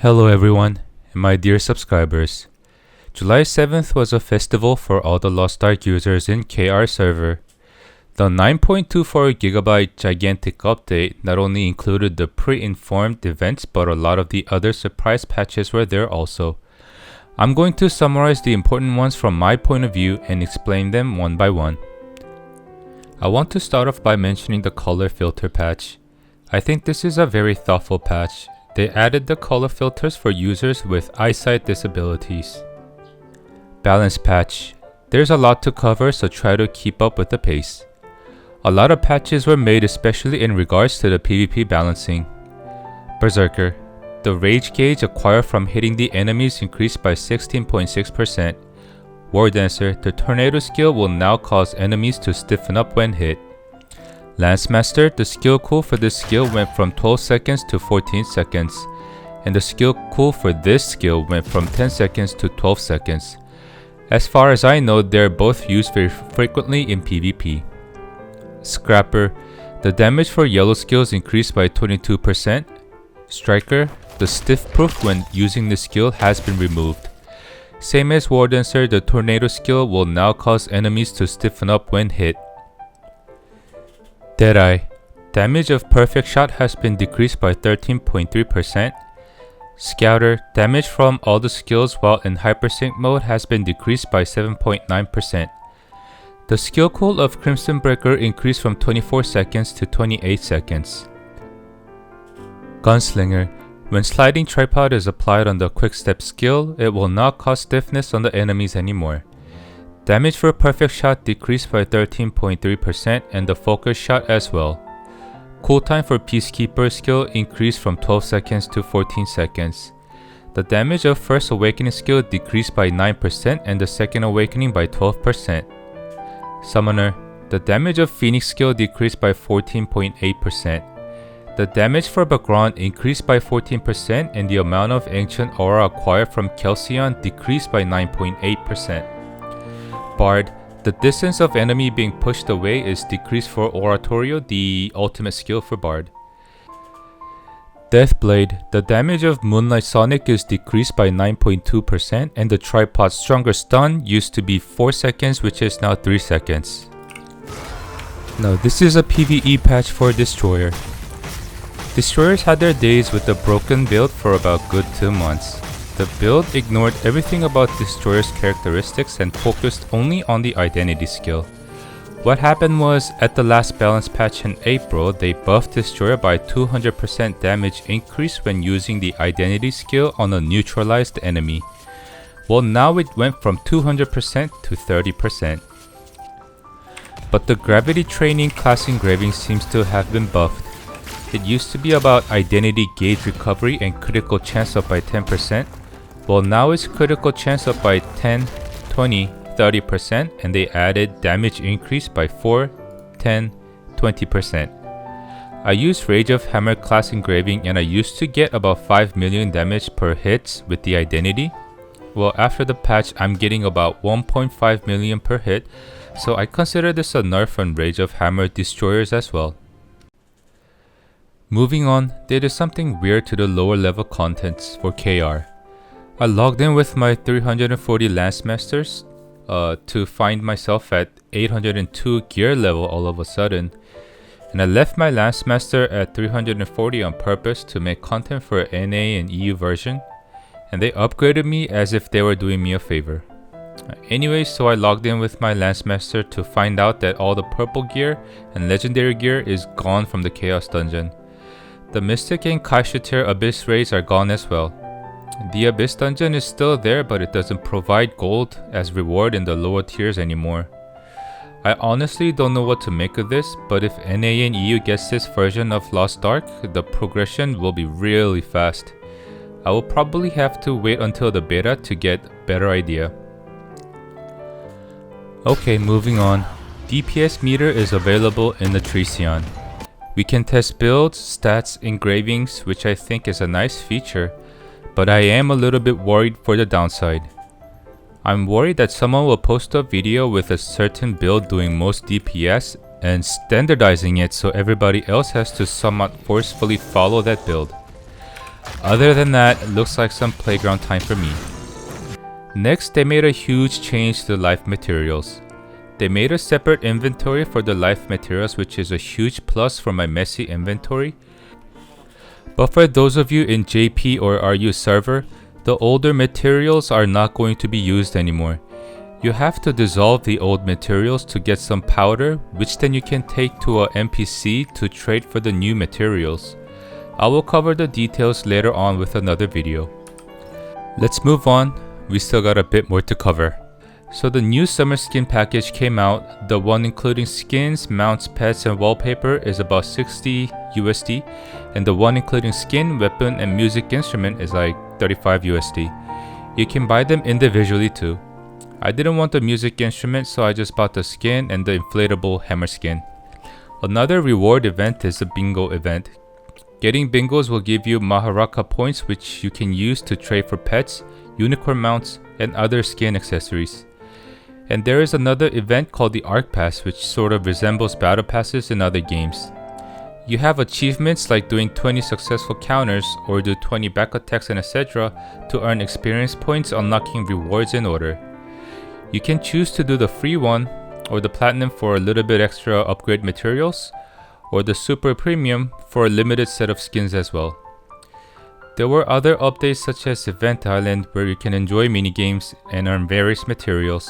Hello everyone, and my dear subscribers. July 7th was a festival for all the Lost Ark users in KR server. The 9.24GB gigantic update not only included the pre-informed events, but a lot of the other surprise patches were there also. I'm going to summarize the important ones from my point of view and explain them one by one. I want to start off by mentioning the color filter patch. I think this is a very thoughtful patch. They added the color filters for users with eyesight disabilities. Balance patch. There's a lot to cover, so try to keep up with the pace. A lot of patches were made especially in regards to the PvP balancing. Berserker. The rage gauge acquired from hitting the enemies increased by 16.6%. War Dancer. The tornado skill will now cause enemies to stiffen up when hit. Lance Master, the skill cool for this skill went from 12 seconds to 14 seconds, and the skill cool for this skill went from 10 seconds to 12 seconds. As far as I know, they're both used very frequently in PvP. Scrapper, the damage for yellow skills increased by 22%. Striker, the stiff proof when using the skill has been removed. Same as War Dancer, the tornado skill will now cause enemies to stiffen up when hit. Deadeye. Damage of perfect shot has been decreased by 13.3%. Scouter. Damage from all the skills while in hypersync mode has been decreased by 7.9%. The skill cool of Crimson Breaker increased from 24 seconds to 28 seconds. Gunslinger. When sliding tripod is applied on the quick step skill, it will not cause stiffness on the enemies anymore. Damage for perfect shot decreased by 13.3% and the focus shot as well. Cooltime for Peacekeeper skill increased from 12 seconds to 14 seconds. The damage of first awakening skill decreased by 9% and the second awakening by 12%. Summoner. The damage of Phoenix skill decreased by 14.8%. The damage for Bagron increased by 14% and the amount of ancient aura acquired from Kelsion decreased by 9.8%. Bard. The distance of enemy being pushed away is decreased for Oratorio, the ultimate skill for Bard. Deathblade. The damage of Moonlight Sonic is decreased by 9.2% and the tripod's stronger stun used to be 4 seconds, which is now 3 seconds. Now this is a PvE patch for Destroyer. Destroyers had their days with the broken build for about good 2 months. The build ignored everything about Destroyer's characteristics and focused only on the identity skill. What happened was, at the last balance patch in April, they buffed Destroyer by 200% damage increase when using the identity skill on a neutralized enemy. Well, now it went from 200% to 30%. But the gravity training class engraving seems to have been buffed. It used to be about identity gauge recovery and critical chance up by 10%. Well, now it's critical chance up by 10, 20, 30% and they added damage increase by 4, 10, 20%. I use Rage of Hammer class engraving and I used to get about 5 million damage per hit with the identity. Well, after the patch I'm getting about 1.5 million per hit, so I consider this a nerf on Rage of Hammer destroyers as well. Moving on, there is something weird to the lower level contents for KR. I logged in with my 340 Lance Masters to find myself at 802 gear level all of a sudden. And I left my Lance Master at 340 on purpose to make content for NA and EU version. And they upgraded me as if they were doing me a favor. Anyway, so I logged in with my Lance Master to find out that all the purple gear and legendary gear is gone from the Chaos Dungeon. The Mystic and Kaishutir Abyss raids are gone as well. The Abyss dungeon is still there, but it doesn't provide gold as reward in the lower tiers anymore. I honestly don't know what to make of this, but if NA and EU gets this version of Lost Ark, the progression will be really fast. I will probably have to wait until the beta to get a better idea. Okay, moving on. DPS Meter is available in the Tricion. We can test builds, stats, engravings, which I think is a nice feature. But I am a little bit worried for the downside. I'm worried that someone will post a video with a certain build doing most DPS and standardizing it so everybody else has to somewhat forcefully follow that build. Other than that, it looks like some playground time for me. Next, they made a huge change to the life materials. They made a separate inventory for the life materials, which is a huge plus for my messy inventory. But for those of you in JP or RU server, the older materials are not going to be used anymore. You have to dissolve the old materials to get some powder, which then you can take to a NPC to trade for the new materials. I will cover the details later on with another video. Let's move on, we still got a bit more to cover. So the new summer skin package came out. The one including skins, mounts, pets, and wallpaper is about 60 USD, and the one including skin, weapon, and music instrument is like 35 USD. You can buy them individually too. I didn't want the music instrument, so I just bought the skin and the inflatable hammer skin. Another reward event is the bingo event. Getting bingos will give you Maharaka points, which you can use to trade for pets, unicorn mounts, and other skin accessories. And there is another event called the Arc Pass, which sort of resembles battle passes in other games. You have achievements like doing 20 successful counters or do 20 back attacks and etc. to earn experience points, unlocking rewards in order. You can choose to do the free one or the platinum for a little bit extra upgrade materials, or the super premium for a limited set of skins as well. There were other updates such as Event Island, where you can enjoy minigames and earn various materials.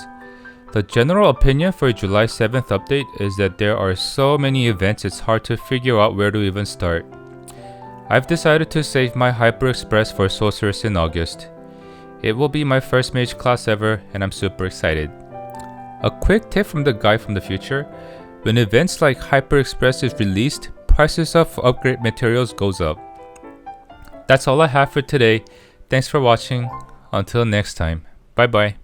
The general opinion for July 7th update is that there are so many events it's hard to figure out where to even start. I've decided to save my Hyper Express for Sorceress in August. It will be my first mage class ever and I'm super excited. A quick tip from the guy from the future: when events like Hyper Express is released, prices of upgrade materials goes up. That's all I have for today. Thanks for watching. Until next time. Bye bye.